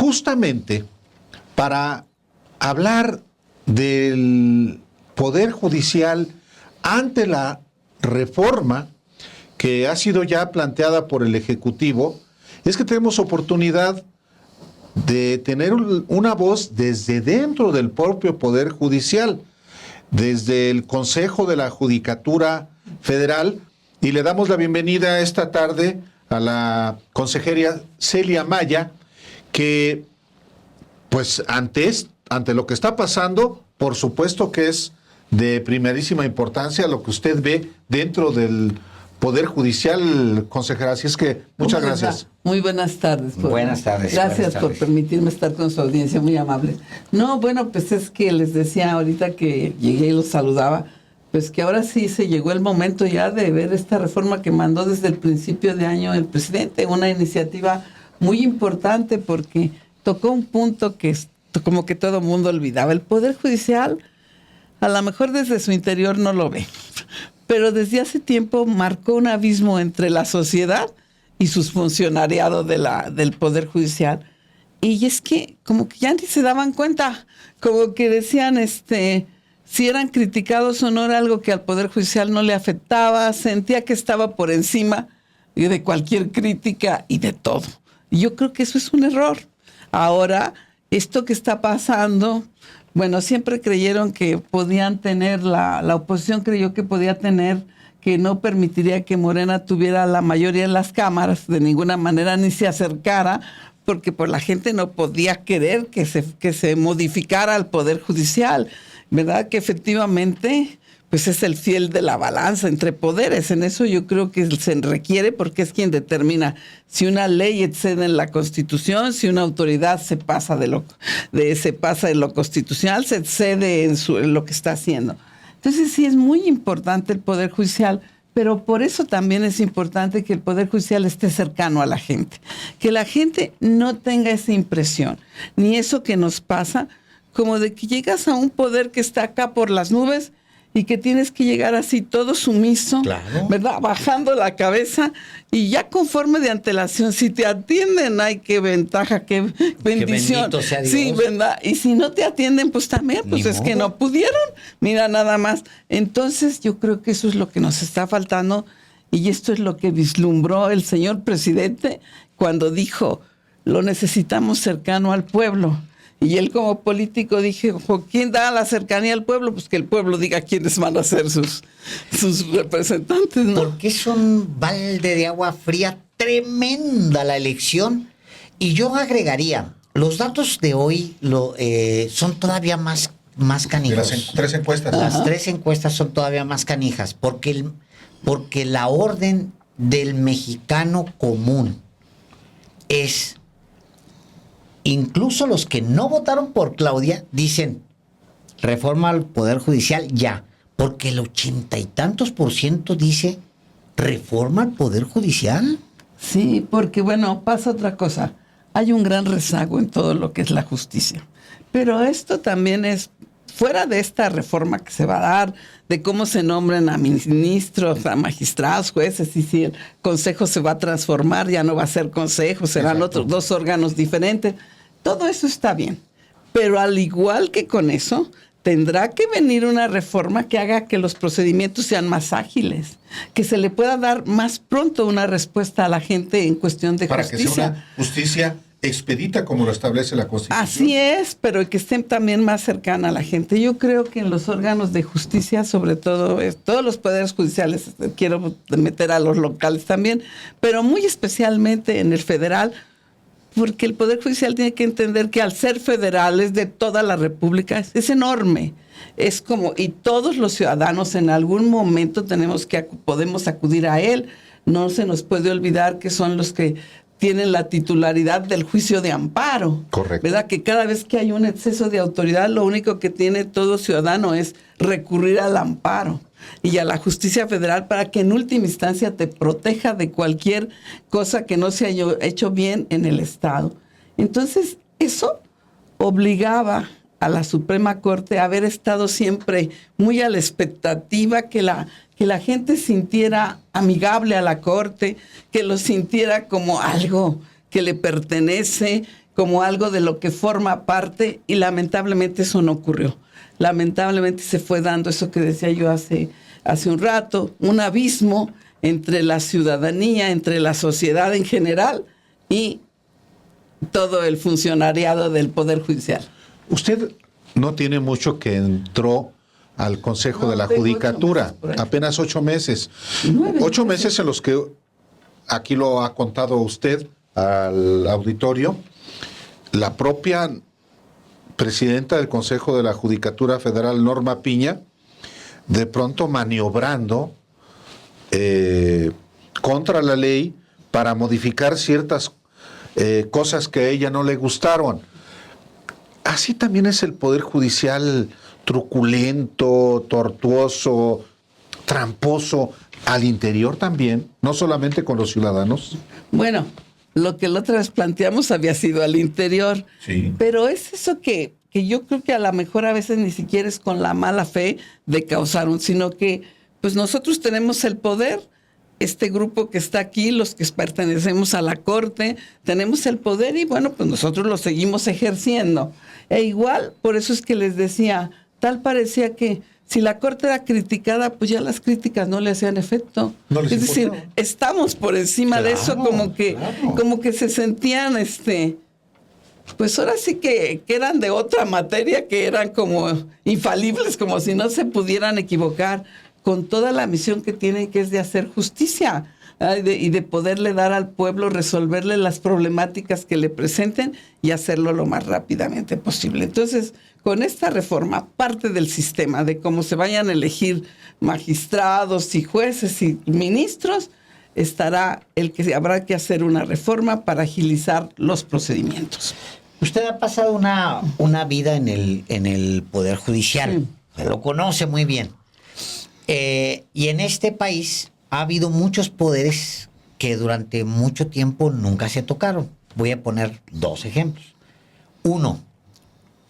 justamente para hablar del Poder Judicial ante la reforma que ha sido ya planteada por el Ejecutivo, es que tenemos oportunidad de tener una voz desde dentro del propio Poder Judicial, desde el Consejo de la Judicatura Federal, y le damos la bienvenida esta tarde a la consejera Celia Maya, que pues ante lo que está pasando, por supuesto que es de primerísima importancia lo que usted ve dentro del Poder Judicial, consejera. Así es que muchas gracias. Muy buenas tardes. Buenas tardes. Gracias por permitirme estar con su audiencia, muy amable. No, bueno, pues es que les decía ahorita que llegué y los saludaba, pues que ahora sí se llegó el momento ya de ver esta reforma que mandó desde el principio de año el presidente, una iniciativa muy importante porque tocó un punto que como que todo el mundo olvidaba. El Poder Judicial, a lo mejor desde su interior no lo ve, pero desde hace tiempo marcó un abismo entre la sociedad y sus funcionariados del Poder Judicial. Y es que como que ya ni se daban cuenta, como que decían, si eran criticados o no era algo que al Poder Judicial no le afectaba, sentía que estaba por encima de cualquier crítica y de todo. Y yo creo que eso es un error. Ahora, esto que está pasando, bueno, siempre creyeron que podían tener, la oposición creyó que podía tener, que no permitiría que Morena tuviera la mayoría en las cámaras, de ninguna manera ni se acercara, porque pues la gente no podía querer que se modificara el Poder Judicial, ¿verdad? Que efectivamente pues es el fiel de la balanza entre poderes. En eso yo creo que se requiere, porque es quien determina si una ley excede en la Constitución, si una autoridad se pasa de lo constitucional, se excede en lo que está haciendo. Entonces sí es muy importante el Poder Judicial, pero por eso también es importante que el Poder Judicial esté cercano a la gente, que la gente no tenga esa impresión, ni eso que nos pasa, como de que llegas a un poder que está acá por las nubes y que tienes que llegar así todo sumiso, claro, ¿verdad? Bajando la cabeza y ya conforme de antelación. Si te atienden, ay, qué ventaja, qué bendición. Que bendito sea Dios. Sí, ¿verdad? Y si no te atienden, pues también, pues es que no pudieron. Mira, nada más. Entonces, yo creo que eso es lo que nos está faltando y esto es lo que vislumbró el señor presidente cuando dijo, lo necesitamos cercano al pueblo. Y él como político dije, ¿quién da la cercanía al pueblo? Pues que el pueblo diga quiénes van a ser sus representantes, ¿no? Porque es un balde de agua fría tremenda la elección. Y yo agregaría, los datos de hoy son todavía más canijos. Las tres encuestas. Las tres encuestas son todavía más canijas, porque la orden del mexicano común es... Incluso los que no votaron por Claudia dicen, reforma al Poder Judicial ya, porque el 80 y tantos % dice, reforma al Poder Judicial. Sí, porque bueno, pasa otra cosa. Hay un gran rezago en todo lo que es la justicia. Pero esto también es, fuera de esta reforma que se va a dar, de cómo se nombran a ministros, a magistrados, jueces, y si el consejo se va a transformar, ya no va a ser consejo, serán otros dos órganos diferentes. Todo eso está bien. Pero al igual que con eso, tendrá que venir una reforma que haga que los procedimientos sean más ágiles, que se le pueda dar más pronto una respuesta a la gente en cuestión de justicia. Para que sea una justicia expedita como lo establece la Constitución. Así es, pero que estén también más cercana a la gente. Yo creo que en los órganos de justicia, sobre todo, todos los poderes judiciales, quiero meter a los locales también, pero muy especialmente en el federal, porque el Poder Judicial tiene que entender que al ser federal es de toda la República, es enorme. Es como, y todos los ciudadanos en algún momento podemos acudir a él. No se nos puede olvidar que son los que tienen la titularidad del juicio de amparo. Correcto. ¿Verdad? Que cada vez que hay un exceso de autoridad, lo único que tiene todo ciudadano es recurrir al amparo y a la justicia federal para que en última instancia te proteja de cualquier cosa que no se haya hecho bien en el Estado. Entonces, eso obligaba a la Suprema Corte a haber estado siempre muy a la expectativa, que la gente sintiera amigable a la Corte, que lo sintiera como algo que le pertenece, como algo de lo que forma parte, y lamentablemente eso no ocurrió. Lamentablemente se fue dando eso que decía yo hace un rato, un abismo entre la ciudadanía, entre la sociedad en general y todo el funcionariado del Poder Judicial. Usted no tiene mucho que entró al Consejo de la tengo Judicatura, 8 meses por ahí. apenas 8 meses. 9 8 meses en los que aquí lo ha contado usted al auditorio, la propia presidenta del Consejo de la Judicatura Federal, Norma Piña, de pronto maniobrando contra la ley para modificar ciertas cosas que a ella no le gustaron. Así también es el Poder Judicial, truculento, tortuoso, tramposo, al interior también, no solamente con los ciudadanos. Bueno, lo que la otra vez planteamos había sido al interior, Sí. pero es eso que yo creo que a lo mejor a veces ni siquiera es con la mala fe de causar sino que pues nosotros tenemos el poder, este grupo que está aquí, los que pertenecemos a la Corte, tenemos el poder y bueno, pues nosotros lo seguimos ejerciendo. E igual, por eso es que les decía, tal parecía que si la Corte era criticada, pues ya las críticas no le hacían efecto. No les Es decir, importaba. estamos por encima de eso, Claro. como que se sentían, pues ahora sí que eran de otra materia, que eran como infalibles, como si no se pudieran equivocar, con toda la misión que tienen, que es de hacer justicia y de poderle dar al pueblo, resolverle las problemáticas que le presenten y hacerlo lo más rápidamente posible. Entonces, con esta reforma, parte del sistema de cómo se vayan a elegir magistrados y jueces y ministros, estará el que habrá que hacer una reforma para agilizar los procedimientos. Usted ha pasado una vida en el Poder Judicial, lo conoce muy bien. Y en este país ha habido muchos poderes que durante mucho tiempo nunca se tocaron. Voy a poner 2 ejemplos. Uno,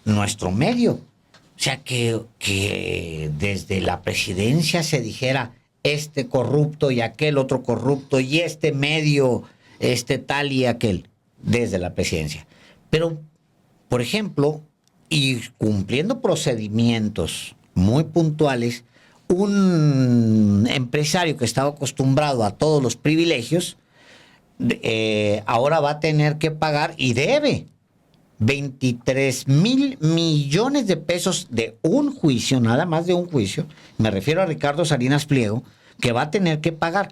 nuestro medio. O sea, que desde la presidencia se dijera este corrupto y aquel otro corrupto y este medio, este tal y aquel, desde la presidencia. Pero, por ejemplo, y cumpliendo procedimientos muy puntuales, un empresario que estaba acostumbrado a todos los privilegios, ahora va a tener que pagar y debe 23,000 millones de pesos de un juicio, nada más de un juicio. Me refiero a Ricardo Salinas Pliego, que va a tener que pagar.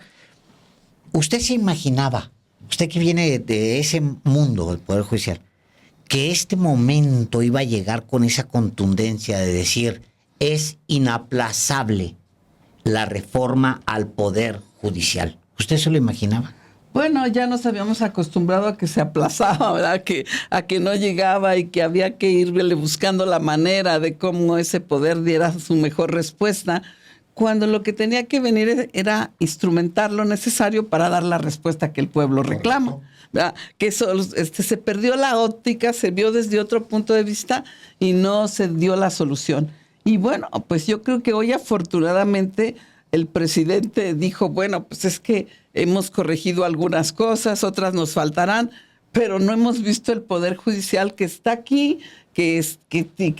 ¿Usted se imaginaba, usted que viene de ese mundo del Poder Judicial, que este momento iba a llegar con esa contundencia de decir es inaplazable la reforma al Poder Judicial? ¿Usted se lo imaginaba? Bueno, ya nos habíamos acostumbrado a que se aplazaba, ¿verdad? A que no llegaba y que había que irle buscando la manera de cómo ese poder diera su mejor respuesta, cuando lo que tenía que venir era instrumentar lo necesario para dar la respuesta que el pueblo reclama. ¿Verdad? Que eso se perdió la óptica, se vio desde otro punto de vista y no se dio la solución. Y bueno, pues yo creo que hoy afortunadamente el presidente dijo, bueno, pues es que hemos corregido algunas cosas, otras nos faltarán, pero no hemos visto el Poder Judicial que está aquí, que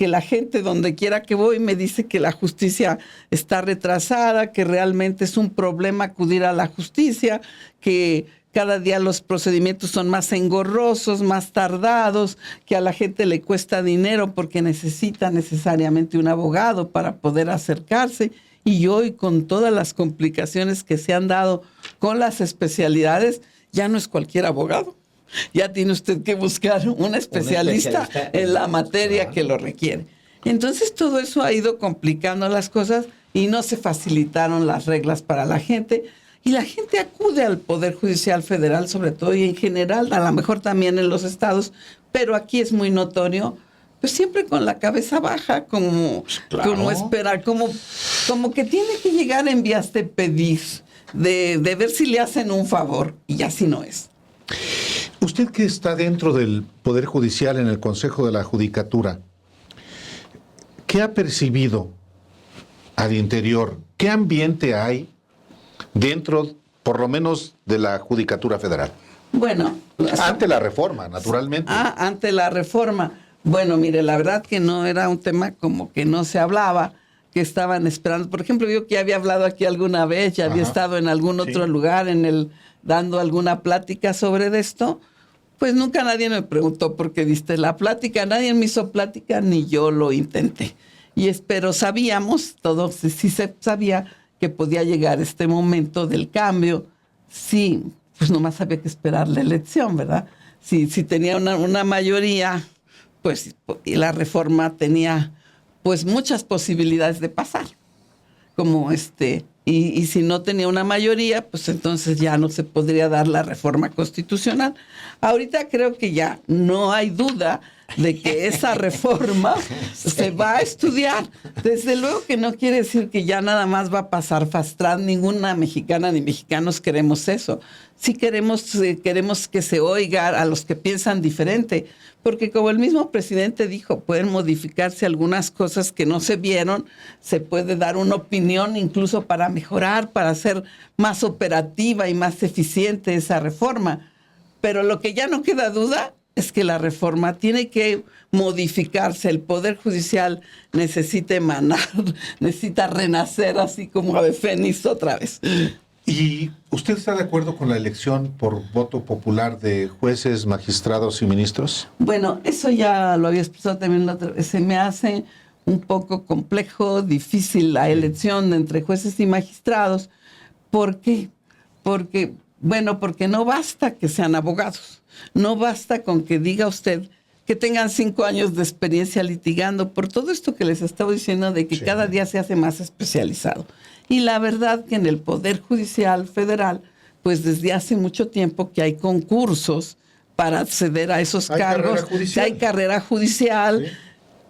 la gente donde quiera que voy me dice que la justicia está retrasada, que realmente es un problema acudir a la justicia, que cada día los procedimientos son más engorrosos, más tardados, que a la gente le cuesta dinero porque necesita necesariamente un abogado para poder acercarse. Y hoy, con todas las complicaciones que se han dado con las especialidades, ya no es cualquier abogado. Ya tiene usted que buscar un especialista en la materia que lo requiere. Entonces, todo eso ha ido complicando las cosas y no se facilitaron las reglas para la gente. Y la gente acude al Poder Judicial Federal, sobre todo, y en general, a lo mejor también en los estados, pero aquí es muy notorio, pues siempre con la cabeza baja, como esperar, como que tiene que llegar en vías de pedir, de ver si le hacen un favor, y así no es. Usted que está dentro del Poder Judicial en el Consejo de la Judicatura, ¿qué ha percibido al interior? ¿Qué ambiente hay dentro, por lo menos, de la Judicatura Federal? Bueno, Ante la reforma, naturalmente. ante la reforma. Bueno, mire, la verdad que no era un tema como que no se hablaba, que estaban esperando. Por ejemplo, yo que había hablado aquí alguna vez, ya había Ajá. estado en algún otro Sí. lugar dando alguna plática sobre esto, pues nunca nadie me preguntó por qué diste la plática, nadie me hizo plática, ni yo lo intenté. Pero sabíamos, todos sí se sabía que podía llegar este momento del cambio. Sí, pues nomás había que esperar la elección, ¿verdad? Si tenía una mayoría, pues y la reforma tenía pues muchas posibilidades de pasar. Y si no tenía una mayoría, pues entonces ya no se podría dar la reforma constitucional. Ahorita creo que ya no hay duda de que esa reforma se va a estudiar. Desde luego que no quiere decir que ya nada más va a pasar fast track. Ninguna mexicana ni mexicanos queremos eso. Sí queremos que se oiga a los que piensan diferente, porque como el mismo presidente dijo, pueden modificarse algunas cosas que no se vieron, se puede dar una opinión incluso para mejorar, para hacer más operativa y más eficiente esa reforma. Pero lo que ya no queda duda es que la reforma tiene que modificarse. El Poder Judicial necesita emanar, necesita renacer así como ave fénix otra vez. ¿Y usted está de acuerdo con la elección por voto popular de jueces, magistrados y ministros? Bueno, eso ya lo había expresado también la otra vez. Se me hace un poco complejo, difícil la elección entre jueces y magistrados. ¿Por qué? Porque no basta que sean abogados. No basta con que diga usted que tengan 5 años de experiencia litigando por todo esto que les estaba diciendo de que Sí. cada día se hace más especializado. Y la verdad que en el Poder Judicial Federal, pues desde hace mucho tiempo que hay concursos para acceder a esos Hay cargos. carrera judicial. Hay carrera judicial. Sí.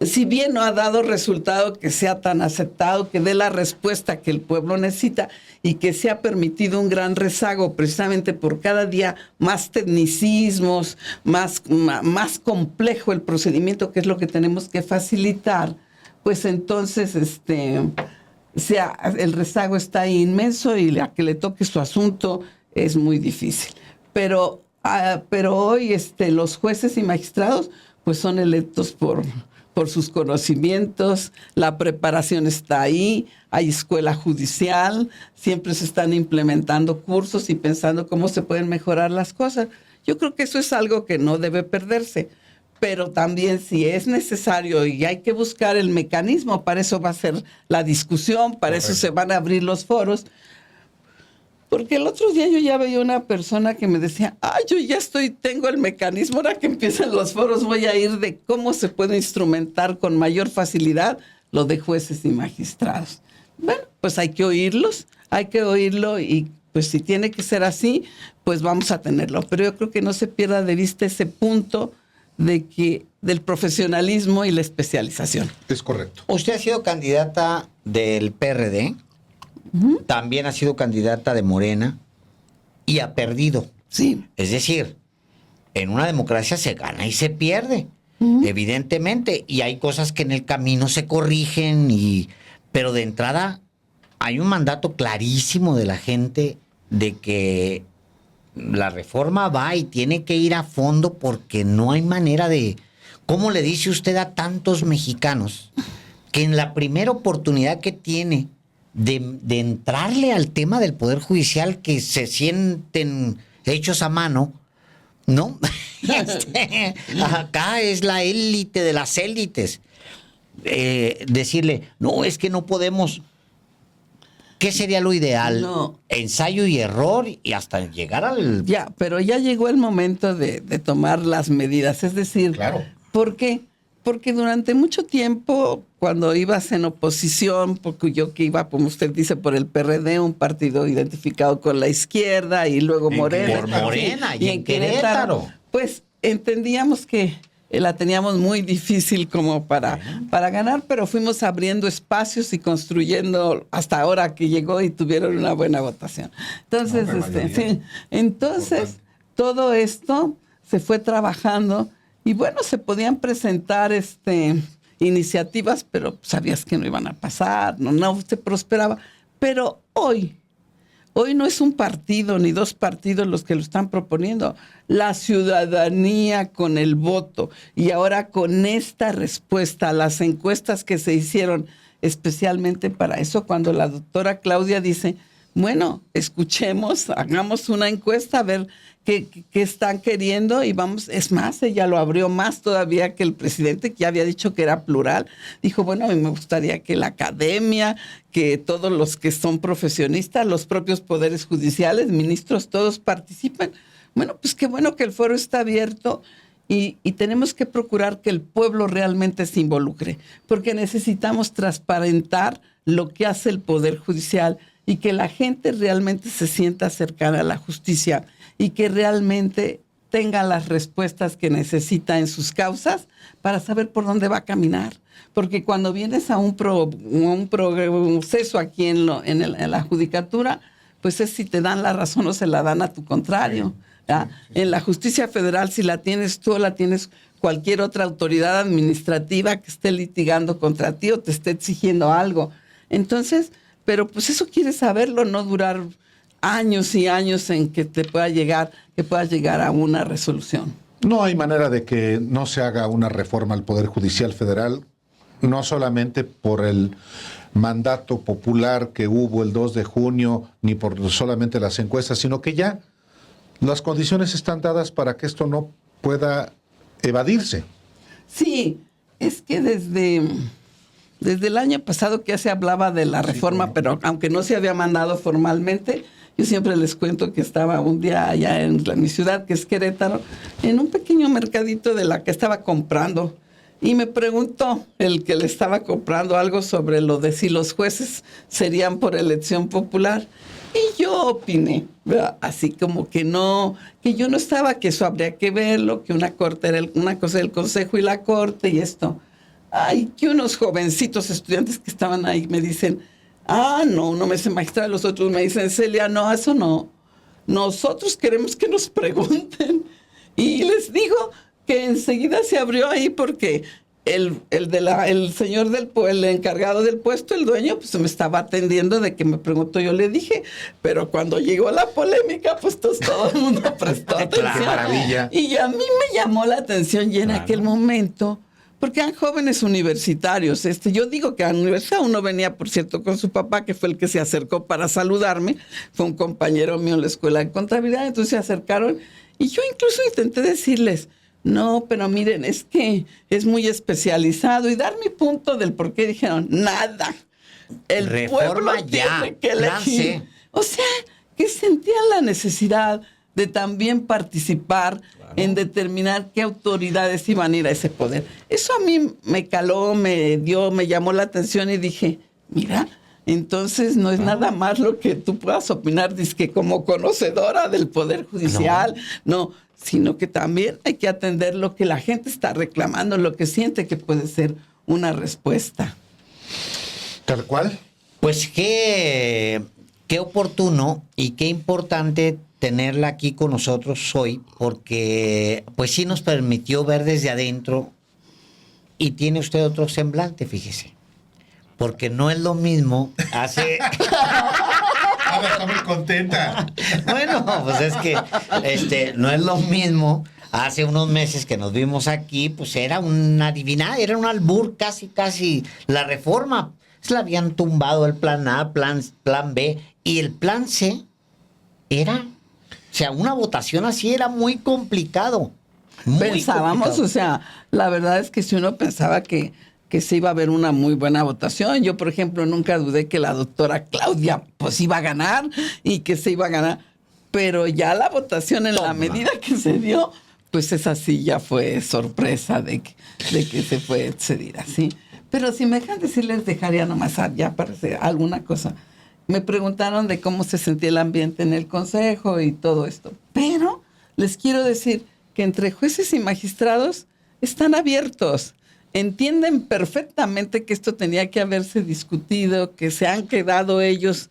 Si bien no ha dado resultado que sea tan aceptado, que dé la respuesta que el pueblo necesita y que se ha permitido un gran rezago precisamente por cada día más tecnicismos, más complejo el procedimiento, que es lo que tenemos que facilitar, pues entonces el rezago está ahí inmenso y a que le toque su asunto es muy difícil. Pero hoy los jueces y magistrados pues son electos por sus conocimientos, la preparación está ahí, hay escuela judicial, siempre se están implementando cursos y pensando cómo se pueden mejorar las cosas. Yo creo que eso es algo que no debe perderse, pero también si es necesario y hay que buscar el mecanismo, para eso va a ser la discusión, para eso se van a abrir los foros. Porque el otro día yo ya veía una persona que me decía, yo ya tengo el mecanismo, ahora que empiezan los foros voy a ir de cómo se puede instrumentar con mayor facilidad lo de jueces y magistrados. Bueno, pues hay que oírlo y pues si tiene que ser así, pues vamos a tenerlo. Pero yo creo que no se pierda de vista ese punto del profesionalismo y la especialización. Es correcto. Usted ha sido candidata del PRD, también ha sido candidata de Morena y ha perdido. Sí. Es decir, en una democracia se gana y se pierde, evidentemente, y hay cosas que en el camino se corrigen, pero de entrada hay un mandato clarísimo de la gente de que la reforma va y tiene que ir a fondo porque no hay manera de... ¿Cómo le dice usted a tantos mexicanos que en la primera oportunidad que tiene de entrarle al tema del Poder Judicial, que se sienten hechos a mano, ¿no? Acá es la élite de las élites. Decirle, no, es que no podemos. ¿Qué sería lo ideal? No. Ensayo y error y hasta llegar al... Ya, pero ya llegó el momento de tomar las medidas. Es decir, Claro. ¿por qué? Porque durante mucho tiempo, cuando ibas en oposición, porque yo que iba, como usted dice, por el PRD, un partido identificado con la izquierda, y luego En Morena. Por Morena y en Querétaro. Pues entendíamos que la teníamos muy difícil como para ganar, pero fuimos abriendo espacios y construyendo hasta ahora que llegó y tuvieron una buena votación. Entonces, entonces todo esto se fue trabajando. Y bueno, se podían presentar iniciativas, pero sabías que no iban a pasar, no se prosperaba. Pero hoy Hoy no es un partido ni dos partidos los que lo están proponiendo. La ciudadanía con el voto. Y ahora con esta respuesta a las encuestas que se hicieron especialmente para eso, cuando la doctora Claudia dice, bueno, escuchemos, hagamos una encuesta a ver qué están queriendo y vamos, es más, ella lo abrió más todavía que el presidente, que ya había dicho que era plural. Dijo, bueno, a mí me gustaría que la academia, que todos los que son profesionistas, los propios poderes judiciales, ministros, todos participen. Bueno, pues qué bueno que el foro está abierto y tenemos que procurar que el pueblo realmente se involucre, porque necesitamos transparentar lo que hace el Poder Judicial y que la gente realmente se sienta cercana a la justicia y que realmente tenga las respuestas que necesita en sus causas para saber por dónde va a caminar. Porque cuando vienes a un proceso aquí en la judicatura, pues es si te dan la razón o se la dan a tu contrario. En la justicia federal, si la tienes tú o la tienes cualquier otra autoridad administrativa que esté litigando contra ti o te esté exigiendo algo. Entonces, pero pues eso quieres saberlo, no durar años y años en que puedas llegar a una resolución. No hay manera de que no se haga una reforma al Poder Judicial Federal, no solamente por el mandato popular que hubo el 2 de junio, ni por solamente las encuestas, sino que ya las condiciones están dadas para que esto no pueda evadirse. Sí, es que desde el año pasado que ya se hablaba de la reforma, pero aunque no se había mandado formalmente, yo siempre les cuento que estaba un día allá en mi ciudad, que es Querétaro, en un pequeño mercadito de la que estaba comprando. Y me preguntó el que le estaba comprando algo sobre lo de si los jueces serían por elección popular. Y yo opiné, ¿verdad? Así como que yo no estaba, que eso habría que verlo, que una corte era una cosa del Consejo y la Corte y esto. Ay, que unos jovencitos estudiantes que estaban ahí me dicen, no me dice magistrada, los otros me dicen, Celia, no, eso no. Nosotros queremos que nos pregunten. Y les digo que enseguida se abrió ahí porque el señor el encargado del puesto, el dueño, pues me estaba atendiendo de que me preguntó, yo le dije, pero cuando llegó la polémica, pues todo el mundo prestó atención. ¡Qué maravilla! Y a mí me llamó la atención y en aquel momento, porque eran jóvenes universitarios. Yo digo que a la universidad uno venía, por cierto, con su papá, que fue el que se acercó para saludarme, fue un compañero mío en la escuela de contabilidad, entonces se acercaron y yo incluso intenté decirles, no, pero miren, es que es muy especializado y dar mi punto del por qué dijeron, nada, el Reforma pueblo ya, tiene que elegir. O sea, que sentían la necesidad de también participar en determinar qué autoridades iban a ir a ese poder. Eso a mí me caló, me llamó la atención y dije, mira, entonces no es nada más lo que tú puedas opinar, dizque como conocedora del Poder Judicial, no, sino que también hay que atender lo que la gente está reclamando, lo que siente que puede ser una respuesta. Tal cual. Pues qué oportuno y qué importante tenerla aquí con nosotros hoy, porque pues sí nos permitió ver desde adentro y tiene usted otro semblante, fíjese. Porque no es lo mismo hace... Está muy contenta. Bueno, pues es que no es lo mismo. Hace unos meses que nos vimos aquí, pues era una adivinada, era un albur casi la reforma. Se la habían tumbado el plan A, plan B, y el plan C era... O sea, una votación así era muy complicado. Pensábamos, complicado. O sea, la verdad es que si uno pensaba que se iba a ver una muy buena votación. Yo, por ejemplo, nunca dudé que la doctora Claudia pues iba a ganar y que se iba a ganar. Pero ya la votación en la medida que se dio, pues esa sí ya fue sorpresa de que se fue excedida, ¿sí? Pero si me dejan decirles, dejaría nomás ya para hacer alguna cosa. Me preguntaron de cómo se sentía el ambiente en el consejo y todo esto. Pero les quiero decir que entre jueces y magistrados están abiertos. Entienden perfectamente que esto tenía que haberse discutido, que se han quedado ellos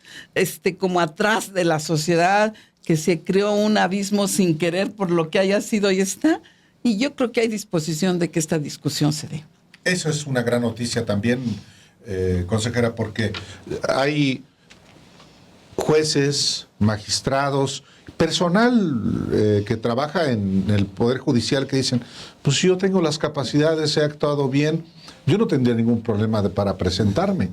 como atrás de la sociedad, que se creó un abismo sin querer por lo que haya sido y está. Y yo creo que hay disposición de que esta discusión se dé. Eso es una gran noticia también, consejera, porque hay jueces, magistrados, personal que trabaja en el Poder Judicial que dicen, pues si yo tengo las capacidades, he actuado bien, yo no tendría ningún problema para presentarme.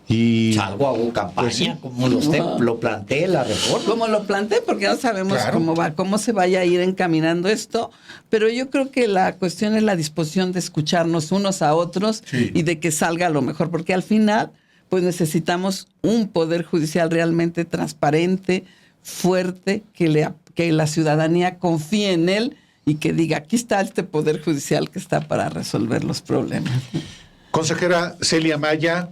Y Salgo, hago campaña, pues sí. como usted lo plantea la reforma. Como lo planteé, porque no sabemos Claro. cómo se vaya a ir encaminando esto, pero yo creo que la cuestión es la disposición de escucharnos unos a otros Sí. y de que salga lo mejor, porque al final, pues necesitamos un poder judicial realmente transparente, fuerte, que la ciudadanía confíe en él y que diga, aquí está este poder judicial que está para resolver los problemas. Consejera Celia Maya,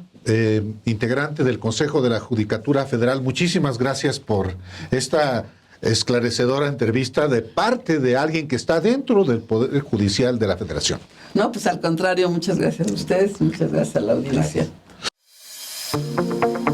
integrante del Consejo de la Judicatura Federal, muchísimas gracias por esta esclarecedora entrevista de parte de alguien que está dentro del Poder Judicial de la Federación. No, pues al contrario, muchas gracias a ustedes, muchas gracias a la audiencia. Gracias.